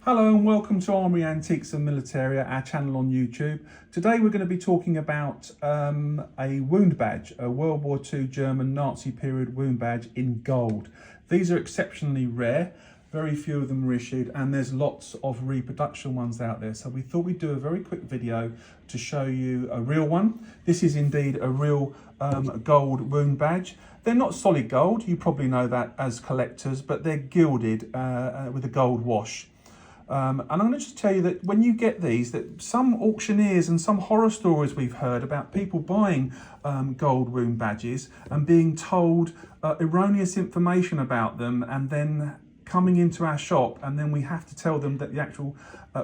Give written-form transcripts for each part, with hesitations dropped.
Hello and welcome to Armoury Antiques and Militaria, our channel on YouTube. Today we're going to be talking about a wound badge, a World War II German Nazi period wound badge in gold. These are exceptionally rare, very few of them are issued, and there's lots of reproduction ones out there. So we thought we'd do a very quick video to show you a real one. This is indeed a real gold wound badge. They're not solid gold, you probably know that as collectors, but they're gilded with a gold wash. And I'm going to just tell you that when you get these, that some auctioneers and some horror stories we've heard about people buying gold wound badges and being told erroneous information about them, and then coming into our shop and then we have to tell them that the actual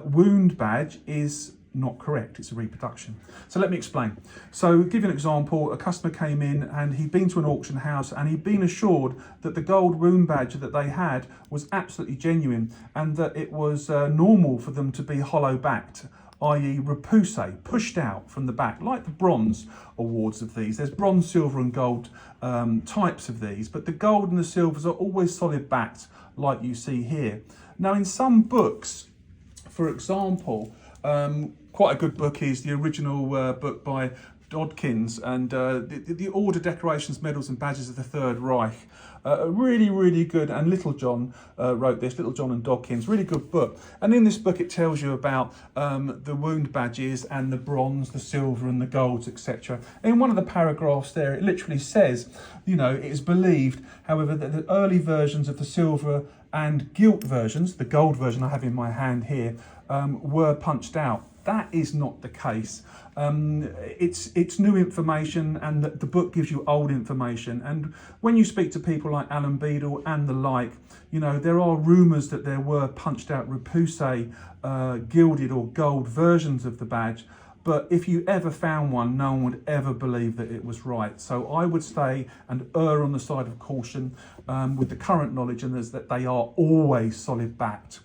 wound badge is not correct, it's a reproduction. So let me explain. So give you an example, a customer came in and he'd been to an auction house and he'd been assured that the gold wound badge that they had was absolutely genuine and that it was normal for them to be hollow backed, i.e. repoussé, pushed out from the back, like the bronze awards of these. There's bronze, silver and gold types of these, but the gold and the silvers are always solid backed like you see here. Now in some books, for example, quite a good book is the original book by Dodkins and the Order, Decorations, Medals and Badges of the Third Reich. Really good, and Little John wrote this, Little John and Dodkins, really good book. And in this book it tells you about the wound badges and the bronze, the silver and the golds, etc. In one of the paragraphs there it literally says, you know, it is believed, however, that the early versions of the silver and gilt versions, the gold version I have in my hand here, were punched out. That is not the case. It's new information, and the book gives you old information. And when you speak to people like Alan Beadle and the like, you know, there are rumours that there were punched out repoussé, gilded or gold versions of the badge. But if you ever found one, no one would ever believe that it was right. So I would stay and err on the side of caution with the current knowledge, and is that they are always solid backed.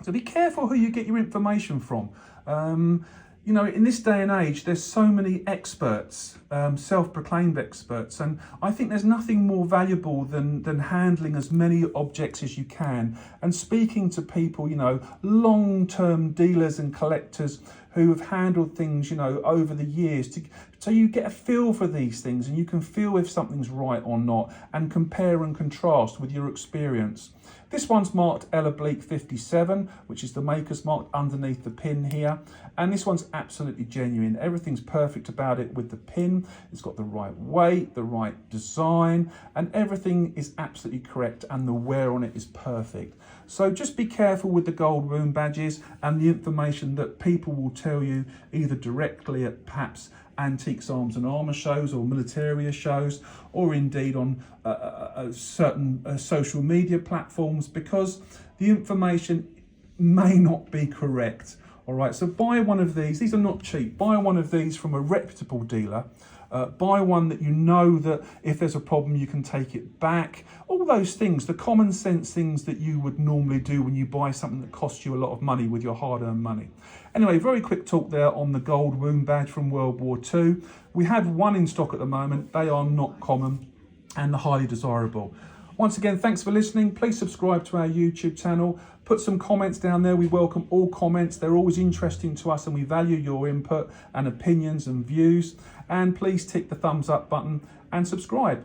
So be careful who you get your information from. You know, in this day and age, there's so many experts, self-proclaimed experts, and I think there's nothing more valuable than handling as many objects as you can and speaking to people, you know, long-term dealers and collectors who have handled things, you know, over the years, so you get a feel for these things and you can feel if something's right or not and compare and contrast with your experience. This one's marked Ella Bleak 57, which is the maker's mark underneath the pin here. And this one's absolutely genuine. Everything's perfect about it with the pin. It's got the right weight, the right design, and everything is absolutely correct, and the wear on it is perfect. So just be careful with the gold wound badges and the information that people will tell you either directly at perhaps antiques, arms and armour shows or militaria shows, or indeed on certain social media platforms, because the information may not be correct. All right, so buy one of these are not cheap. Buy one of these from a reputable dealer. Buy one that you know that if there's a problem you can take it back. All those things, the common sense things that you would normally do when you buy something that costs you a lot of money with your hard-earned money. Anyway, very quick talk there on the gold wound badge from World War II. We have one in stock at the moment. They are not common and highly desirable. Once again, thanks for listening. Please subscribe to our YouTube channel. Put some comments down there. We welcome all comments. They're always interesting to us and we value your input and opinions and views. And please tick the thumbs up button and subscribe.